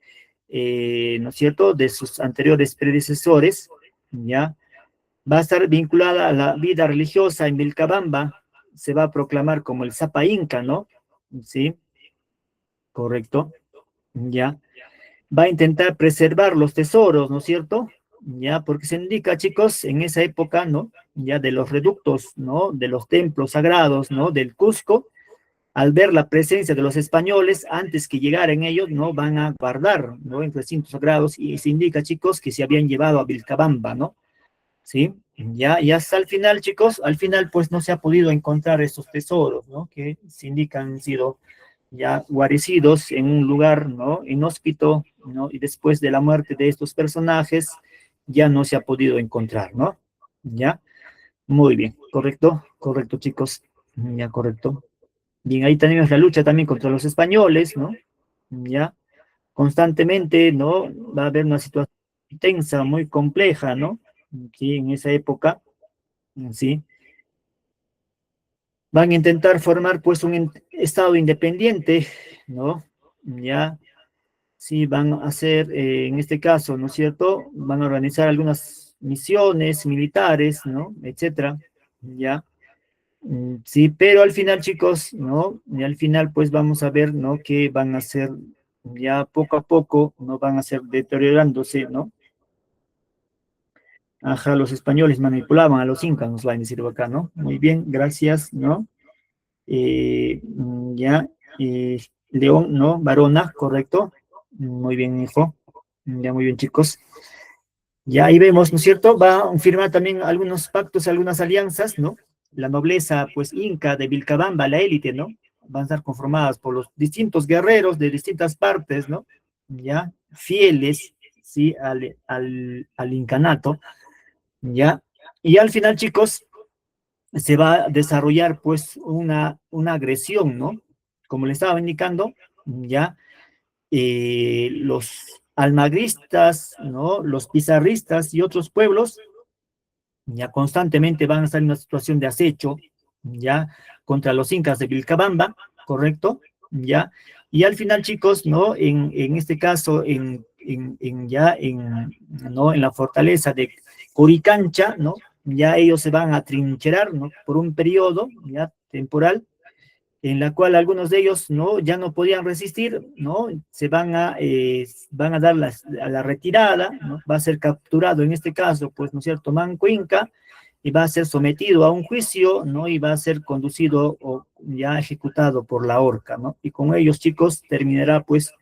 S1: ¿no es cierto?, de sus anteriores predecesores, ya, va a estar vinculada a la vida religiosa en Vilcabamba, se va a proclamar como el Zapa Inca, ¿no? Sí, correcto, ya. Va a intentar preservar los tesoros, ¿no es cierto? Ya, porque se indica, chicos, en esa época, ¿no? Ya de los reductos, ¿no? De los templos sagrados, ¿no? Del Cusco, al ver la presencia de los españoles, antes que llegaran ellos, ¿no? Van a guardar, ¿no? En recintos sagrados, y se indica, chicos, que se habían llevado a Vilcabamba, ¿no? ¿Sí? Ya, y hasta el final, chicos, al final pues no se ha podido encontrar estos tesoros, ¿no? Que se indican han sido ya guarecidos en un lugar, ¿no? Inhóspito, ¿no? Y después de la muerte de estos personajes ya no se ha podido encontrar, ¿no? ¿Ya? Muy bien, correcto, correcto, chicos, ya, correcto. Bien, ahí tenemos la lucha también contra los españoles, ¿no? Ya, constantemente, ¿no? Va a haber una situación tensa, muy compleja, ¿no? Sí, en esa época, sí. Van a intentar formar, pues, un estado independiente, ¿no? Ya, sí, van a hacer, en este caso, ¿no es cierto? Van a organizar algunas misiones militares, ¿no? Etcétera, ya. Sí, pero al final, chicos, ¿no? Y al final, pues, vamos a ver, ¿no? Que van a ser, ya poco a poco, ¿no? Van a ser deteriorándose, ¿no? Ajá, los españoles manipulaban a los incas, nos va a decir acá, ¿no? Muy bien, gracias, ¿no? Ya, León, ¿no? Varona, correcto. Muy bien, hijo. Ya, muy bien, chicos. Ya ahí vemos, ¿no es cierto? Va a firmar también algunos pactos, algunas alianzas, ¿no? La nobleza, pues, inca de Vilcabamba, la élite, ¿no? Van a estar conformadas por los distintos guerreros de distintas partes, ¿no? Ya, fieles, ¿sí? Al incanato, ¿ya? Y al final, chicos, se va a desarrollar pues una agresión, ¿no? Como le estaba indicando, ya los almagristas, ¿no? Los pizarristas y otros pueblos ya constantemente van a estar en una situación de acecho, ya, contra los incas de Vilcabamba, ¿correcto? Ya, y al final, chicos, ¿no? En este caso, ¿no? En la fortaleza de Coricancha, ¿no? Ya ellos se van a trincherar, ¿no? Por un periodo, ya, temporal, en la cual algunos de ellos no, ya no podían resistir, ¿no? Se van a dar a la retirada, ¿no? Va a ser capturado en este caso, pues, ¿no es cierto?, Manco Inca, y va a ser sometido a un juicio, ¿no? Y va a ser conducido o ya ejecutado por la horca, ¿no? Y con ellos, chicos, terminará, pues,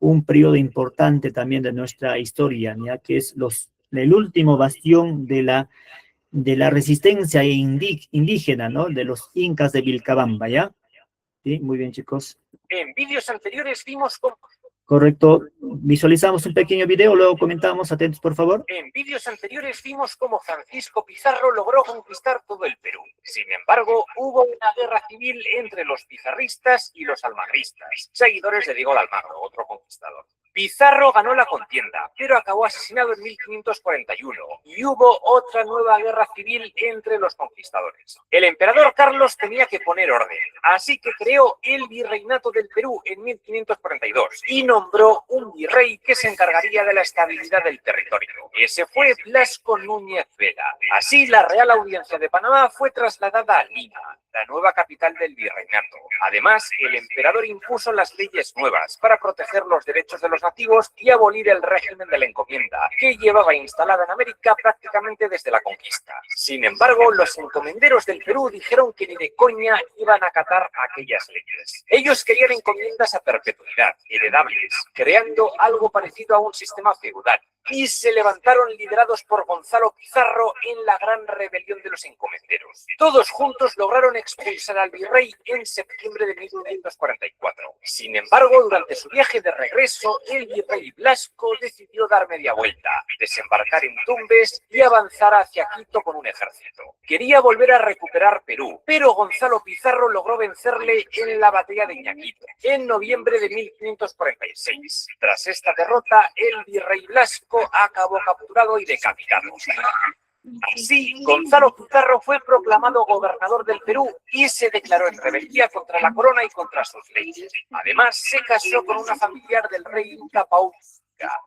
S1: un periodo importante también de nuestra historia, ya que es el último bastión de la resistencia indígena, ¿no? De los incas de Vilcabamba, ¿ya? Sí, muy bien, chicos.
S6: En vídeos anteriores vimos cómo...
S1: Correcto. Visualizamos un pequeño video, luego comentamos. Atentos, por favor.
S6: En vídeos anteriores vimos cómo Francisco Pizarro logró conquistar todo el Perú. Sin embargo, hubo una guerra civil entre los pizarristas y los almagristas, seguidores de Diego de Almagro, otro conquistador. Pizarro ganó la contienda, pero acabó asesinado en 1541 y hubo otra nueva guerra civil entre los conquistadores. El emperador Carlos tenía que poner orden, así que creó el virreinato del Perú en 1542 y nombró un virrey que se encargaría de la estabilidad del territorio. Ese fue Blasco Núñez Vela. Así, la Real Audiencia de Panamá fue trasladada a Lima, la nueva capital del virreinato. Además, el emperador impuso las leyes nuevas para proteger los derechos de los nativos y abolir el régimen de la encomienda, que llevaba instalada en América prácticamente desde la conquista. Sin embargo, los encomenderos del Perú dijeron que ni de coña iban a acatar aquellas leyes. Ellos querían encomiendas a perpetuidad, heredables, creando algo parecido a un sistema feudal, y se levantaron liderados por Gonzalo Pizarro en la gran rebelión de los encomenderos. Todos juntos lograron expulsar al virrey en septiembre de 1544. Sin embargo, durante su viaje de regreso, el virrey Blasco decidió dar media vuelta, desembarcar en Tumbes y avanzar hacia Quito con un ejército. Quería volver a recuperar Perú, pero Gonzalo Pizarro logró vencerle en la batalla de Iñaquito, en noviembre de 1546. Tras esta derrota, el virrey Blasco acabó capturado y decapitado. Así, Gonzalo Pizarro fue proclamado gobernador del Perú y se declaró en rebeldía contra la corona y contra sus leyes. Además, se casó con una familiar del rey Inca Paulo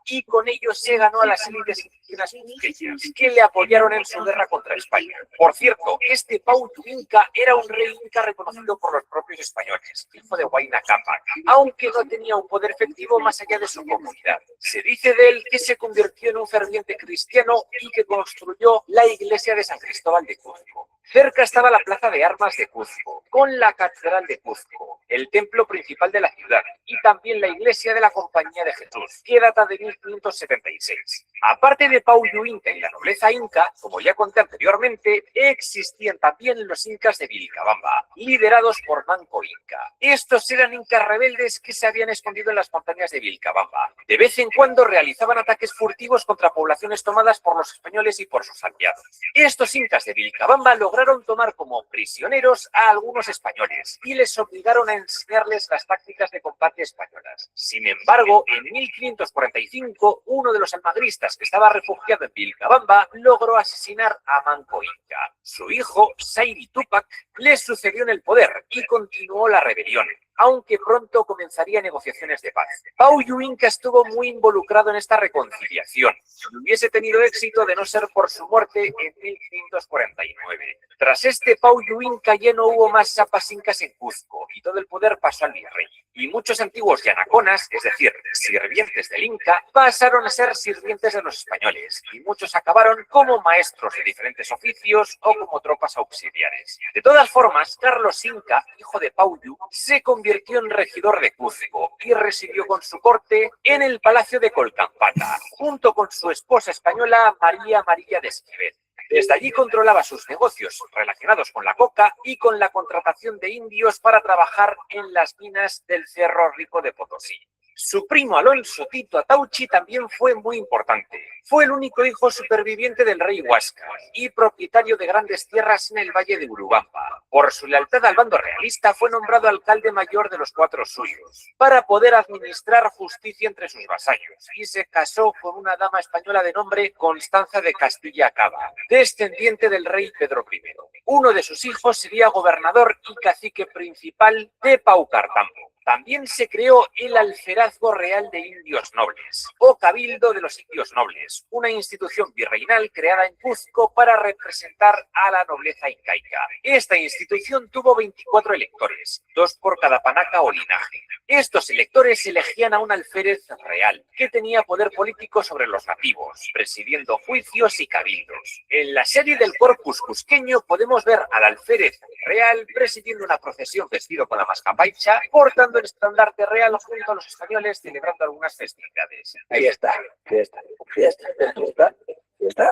S6: y con ello se ganó a las élites indígenas cusqueñas que le apoyaron en su guerra contra España. Por cierto, este Paulo Inca era un rey inca reconocido por los propios españoles, hijo de Huayna Cápac, aunque no tenía un poder efectivo más allá de su comunidad. Se dice de él que se convirtió en un ferviente cristiano y que construyó la iglesia de San Cristóbal de Cuzco. Cerca estaba la plaza de armas de Cuzco, con la catedral de Cuzco, el templo principal de la ciudad, y también la iglesia de la Compañía de Jesús, que data de 1576. Aparte de Paulo Inca y la nobleza inca, como ya conté anteriormente, existían también los incas de Vilcabamba, liderados por Manco Inca. Estos eran incas rebeldes que se habían escondido en las montañas de Vilcabamba. De vez en cuando realizaban ataques furtivos contra poblaciones tomadas por los españoles y por sus aliados. Estos incas de Vilcabamba lograron tomar como prisioneros a algunos españoles y les obligaron a enseñarles las tácticas de combate españolas. Sin embargo, en 1545, uno de los almagristas que estaba refugiado en Vilcabamba logró asesinar a Manco Inca. Su hijo, Sayri Tupac, le sucedió en el poder y continuó la rebelión, aunque pronto comenzaría negociaciones de paz. Paulo Inca estuvo muy involucrado en esta reconciliación y hubiese tenido éxito de no ser por su muerte en 1549. Tras este Paulo Inca ya no hubo más zapas incas en Cuzco y todo el poder pasó al virrey. Y muchos antiguos yanaconas, es decir, sirvientes del Inca, pasaron a ser sirvientes de los españoles y muchos acabaron como maestros de diferentes oficios o como tropas auxiliares. De todas formas, Carlos Inca, hijo de Paulo, se convirtió en regidor de Cuzco y residió con su corte en el Palacio de Colcampata, junto con su esposa española María de Esquivel. Desde allí controlaba sus negocios relacionados con la coca y con la contratación de indios para trabajar en las minas del Cerro Rico de Potosí. Su primo Alonso Tito Atauchi también fue muy importante. Fue el único hijo superviviente del rey Huáscar y propietario de grandes tierras en el valle de Urubamba. Por su lealtad al bando realista fue nombrado alcalde mayor de los Cuatro Suyos para poder administrar justicia entre sus vasallos y se casó con una dama española de nombre Constanza de Castilla Cava, descendiente del rey Pedro I. Uno de sus hijos sería gobernador y cacique principal de Paucartambo. También se creó el Alferazgo Real de Indios Nobles, o Cabildo de los Indios Nobles, una institución virreinal creada en Cuzco para representar a la nobleza incaica. Esta institución tuvo 24 electores, 2 por cada panaca o linaje. Estos electores elegían a un alférez real, que tenía poder político sobre los nativos, presidiendo juicios y cabildos. En la serie del Corpus Cusqueño podemos ver al alférez real presidiendo una procesión vestido con la mascapaicha, portando el estandarte real junto a los españoles celebrando algunas festividades.
S7: Ahí está.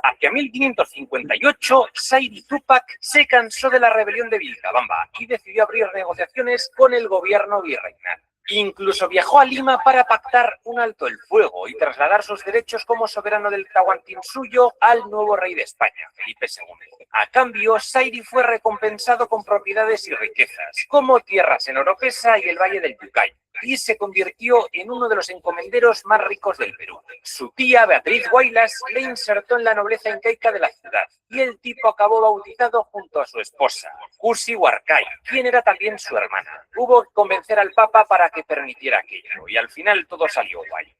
S6: Hacia 1558, Saidi Túpac se cansó de la rebelión de Vilcabamba y decidió abrir negociaciones con el gobierno virreinal. Incluso viajó a Lima para pactar un alto el fuego y trasladar sus derechos como soberano del Tahuantinsuyo al nuevo rey de España, Felipe II. A cambio, Saidi fue recompensado con propiedades y riquezas, como tierras en Oropesa y el Valle del Yucay, y se convirtió en uno de los encomenderos más ricos del Perú. Su tía, Beatriz Guaylas, le insertó en la nobleza incaica de la ciudad, y el tipo acabó bautizado junto a su esposa, Cusi Huarcay, quien era también su hermana. Hubo que convencer al Papa para que permitiera aquello, y al final todo salió guay.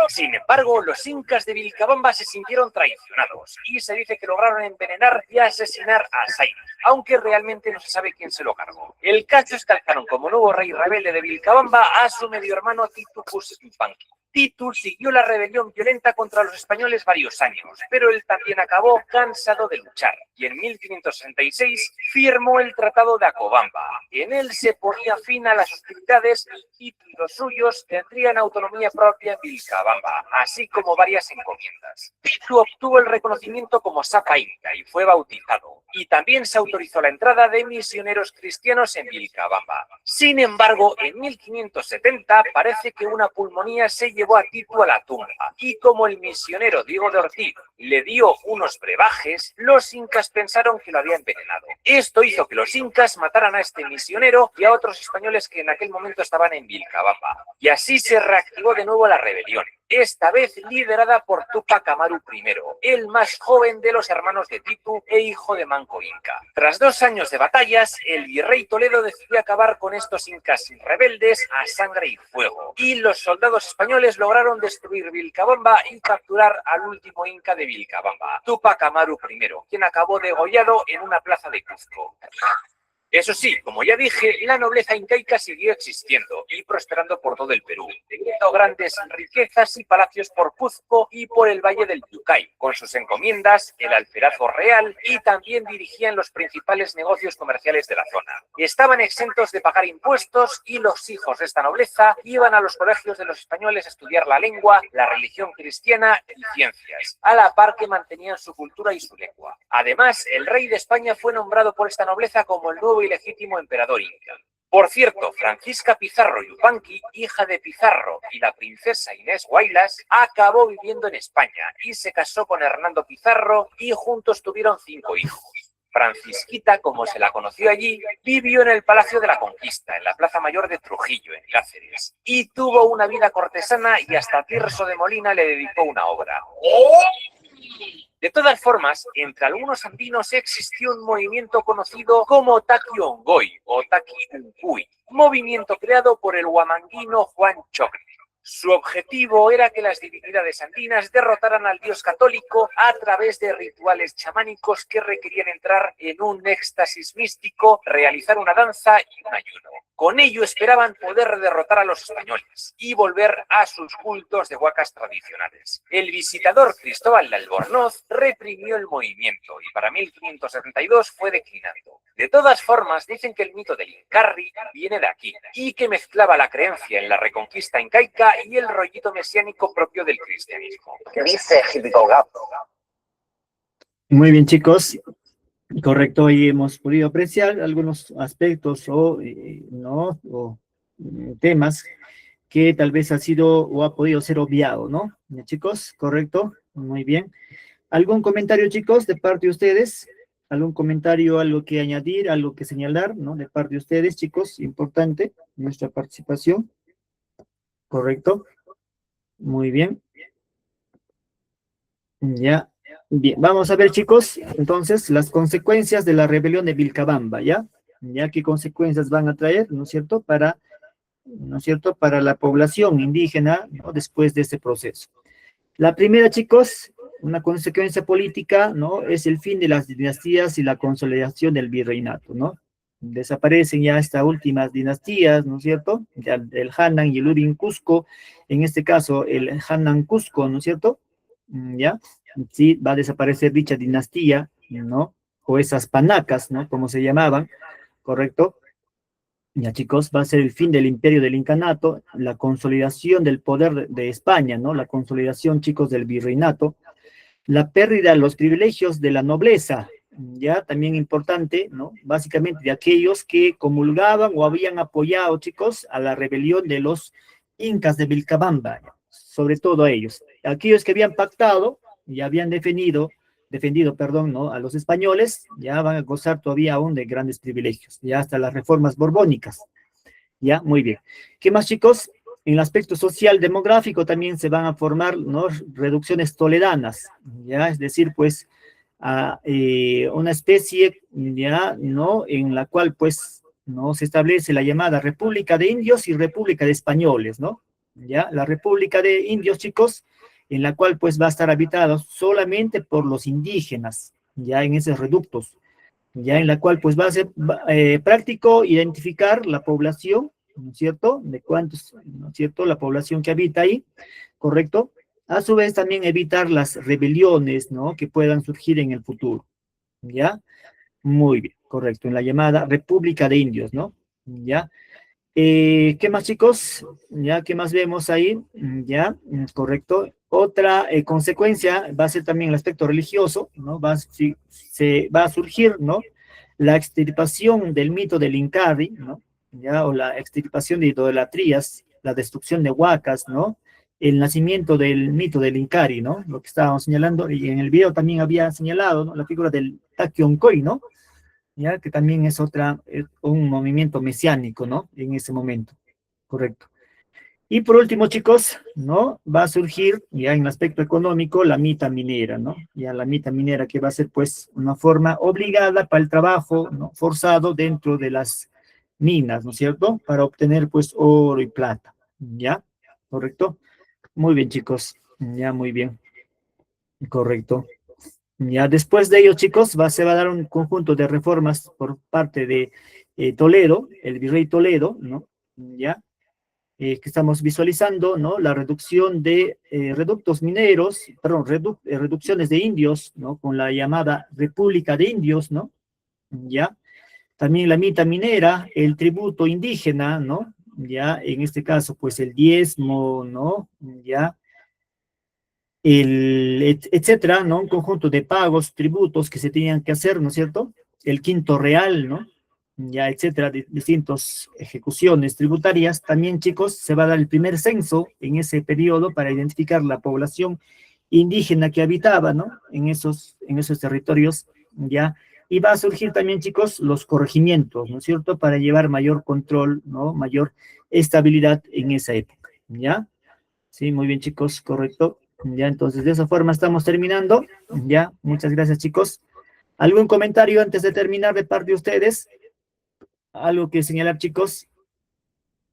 S6: Sin embargo, los incas de Vilcabamba se sintieron traicionados, y se dice que lograron envenenar y asesinar a Saidi, aunque realmente no se sabe quién se lo cargó. El caso es que alzaron como nuevo rey rebelde de Vilcabamba a su medio hermano Titu Cusipanqui. Titu siguió la rebelión violenta contra los españoles varios años, pero él también acabó cansado de luchar y en 1566 firmó el Tratado de Acobamba. En él se ponía fin a las hostilidades y los suyos tendrían autonomía propia en Vilcabamba, así como varias encomiendas. Titu obtuvo el reconocimiento como Sapa Inca y fue bautizado, y también se autorizó la entrada de misioneros cristianos en Vilcabamba. Sin embargo, en 1570 parece que una pulmonía se llevó a Titu a la tumba, y como el misionero Diego de Ortiz le dio unos brebajes, los incas pensaron que lo había envenenado. Esto hizo que los incas mataran a este misionero y a otros españoles que en aquel momento estaban en Vilcabamba, y así se reactivó de nuevo la rebelión, esta vez liderada por Túpac Amaru I, el más joven de los hermanos de Titu e hijo de Manco Inca. Tras 2 años de batallas, el virrey Toledo decidió acabar con estos incas rebeldes a sangre y fuego, y los soldados españoles lograron destruir Vilcabamba y capturar al último inca de Vilcabamba, Túpac Amaru I, quien acabó degollado en una plaza de Cuzco. Eso sí, como ya dije, la nobleza incaica siguió existiendo y prosperando por todo el Perú, teniendo grandes riquezas y palacios por Cuzco y por el Valle del Yucay, con sus encomiendas, el alferazgo real y también dirigían los principales negocios comerciales de la zona. Estaban exentos de pagar impuestos y los hijos de esta nobleza iban a los colegios de los españoles a estudiar la lengua, la religión cristiana y ciencias, a la par que mantenían su cultura y su lengua. Además, el rey de España fue nombrado por esta nobleza como el nuevo y legítimo emperador inca. Por cierto, Francisca Pizarro Yupanqui, hija de Pizarro y la princesa Inés Guaylas, acabó viviendo en España y se casó con Hernando Pizarro y juntos tuvieron 5 hijos. Francisquita, como se la conoció allí, vivió en el Palacio de la Conquista, en la Plaza Mayor de Trujillo, en Cáceres, y tuvo una vida cortesana y hasta Tirso de Molina le dedicó una obra. De todas formas, entre algunos andinos existió un movimiento conocido como Taqui-Ongoy o Taqui-Uncuy, movimiento creado por el huamanguino Juan Chogne. Su objetivo era que las divinidades andinas derrotaran al dios católico a través de rituales chamánicos que requerían entrar en un éxtasis místico, realizar una danza y un ayuno. Con ello esperaban poder derrotar a los españoles y volver a sus cultos de huacas tradicionales. El visitador Cristóbal de Albornoz reprimió el movimiento y para 1572 fue declinando. De todas formas, dicen que el mito del Incarri viene de aquí y que mezclaba la creencia en la reconquista incaica y el rollito mesiánico propio del cristianismo.
S7: ¿Qué dice Gilgamesh?
S1: Muy bien, chicos. Correcto, ahí hemos podido apreciar algunos aspectos o temas que tal vez ha sido o ha podido ser obviado, ¿no? ¿Ya, chicos? ¿Correcto? Muy bien. ¿Algún comentario, chicos, de parte de ustedes? ¿Algún comentario, algo que añadir, algo que señalar, ¿no? De parte de ustedes, chicos, importante nuestra participación. ¿Correcto? Muy bien. Ya. Bien, vamos a ver, chicos, entonces, las consecuencias de la rebelión de Vilcabamba, ¿ya? ¿Ya qué consecuencias van a traer, ¿no es cierto?, ¿no es cierto?, para la población indígena, ¿no?, después de este proceso. La primera, chicos, una consecuencia política, ¿no?, es el fin de las dinastías y la consolidación del virreinato, ¿no? Desaparecen ya estas últimas dinastías, ¿no es cierto?, ya el Hanan y el Urin Cusco, en este caso el Hanan Cusco, ¿no es cierto?, ¿ya? Sí, va a desaparecer dicha dinastía, ¿no? O esas panacas, ¿no? Como se llamaban, ¿correcto? Ya, chicos, va a ser el fin del imperio del incanato, la consolidación del poder de España, ¿no? La consolidación, chicos, del virreinato, la pérdida de los privilegios de la nobleza, ya también importante, ¿no? Básicamente de aquellos que comulgaban o habían apoyado, chicos, a la rebelión de los incas de Vilcabamba, sobre todo a ellos. Aquellos que habían pactado y habían defendido, perdón, ¿no?, a los españoles, ya van a gozar todavía aún de grandes privilegios, ya hasta las reformas borbónicas. Ya, muy bien. ¿Qué más, chicos? En el aspecto social demográfico también se van a formar, ¿no?, reducciones toledanas, ya, es decir, pues, una especie, ya, ¿no?, en la cual, pues, no se establece la llamada República de Indios y República de Españoles, ¿no? Ya, la República de Indios, chicos, en la cual, pues, va a estar habitada solamente por los indígenas, ya en esos reductos, ya en la cual, pues, va a ser práctico identificar la población, ¿no es cierto?, de cuántos, ¿no es cierto?, la población que habita ahí, ¿correcto? A su vez, también evitar las rebeliones, ¿no?, que puedan surgir en el futuro, ¿ya? Muy bien, correcto, en la llamada República de Indios, ¿no? ¿Ya? ¿Qué más, chicos? ¿Ya? ¿Qué más vemos ahí? ¿Ya? Correcto. Otra consecuencia va a ser también el aspecto religioso, ¿no? Se va a surgir, ¿no?, la extirpación del mito del Incarri, ¿no? ¿Ya? O la extirpación de idolatrías, la destrucción de huacas, ¿no? El nacimiento del mito del Incarri, ¿no? Lo que estábamos señalando, y en el video también había señalado, ¿no?, la figura del Takyonkoy, ¿no? Ya que también es un movimiento mesiánico, ¿no? En ese momento, correcto. Y por último, chicos, ¿no?, va a surgir ya en el aspecto económico la mita minera, ¿no? Ya la mita minera que va a ser, pues, una forma obligada para el trabajo, ¿no?, forzado dentro de las minas, ¿no es cierto?, para obtener, pues, oro y plata, ¿ya? ¿Correcto? Muy bien, chicos, ya, muy bien, correcto. Ya después de ello, chicos, se va a dar un conjunto de reformas por parte de Toledo, el virrey Toledo, ¿no? Ya, que estamos visualizando, ¿no? La reducción de reductos mineros, perdón, reducciones de indios, ¿no? Con la llamada República de Indios, ¿no? Ya, también la mita minera, el tributo indígena, ¿no? Ya, en este caso, pues el diezmo, ¿no? Ya, etcétera, ¿no? Un conjunto de pagos, tributos que se tenían que hacer, ¿no es cierto? El quinto real, ¿no? Ya, etcétera, de distintas ejecuciones tributarias. También, chicos, se va a dar el primer censo en ese periodo para identificar la población indígena que habitaba, ¿no? En esos territorios, ¿ya? Y va a surgir también, chicos, los corregimientos, ¿no es cierto? Para llevar mayor control, ¿no? Mayor estabilidad en esa época, ¿ya? Sí, muy bien, chicos, correcto. Ya, entonces, de esa forma estamos terminando. Ya, muchas gracias, chicos. ¿Algún comentario antes de terminar de parte de ustedes? ¿Algo que señalar, chicos?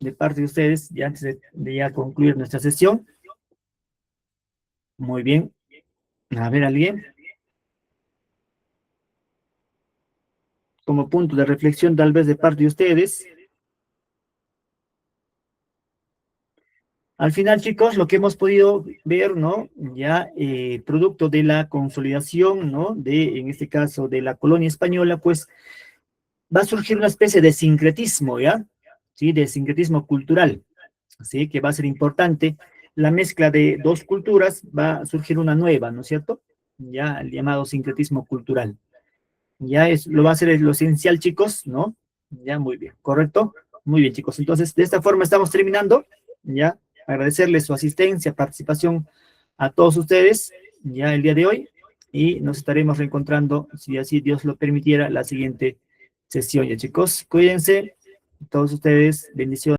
S1: De parte de ustedes, ya antes de ya concluir nuestra sesión. Muy bien. A ver, ¿alguien? Como punto de reflexión, tal vez, de parte de ustedes. Al final, chicos, lo que hemos podido ver, ¿no? Ya, producto de la consolidación, ¿no? En este caso, de la colonia española, pues, va a surgir una especie de sincretismo, ¿ya? Sí, de sincretismo cultural, ¿sí? Que va a ser importante. La mezcla de dos culturas va a surgir una nueva, ¿no es cierto? Ya, el llamado sincretismo cultural. Ya lo va a ser lo esencial, chicos, ¿no? Ya, muy bien, ¿correcto? Muy bien, chicos. Entonces, de esta forma estamos terminando. ya, agradecerles su asistencia, participación a todos ustedes, ya el día de hoy, y nos estaremos reencontrando, si así Dios lo permitiera, la siguiente sesión, ya chicos, cuídense, todos ustedes, bendiciones.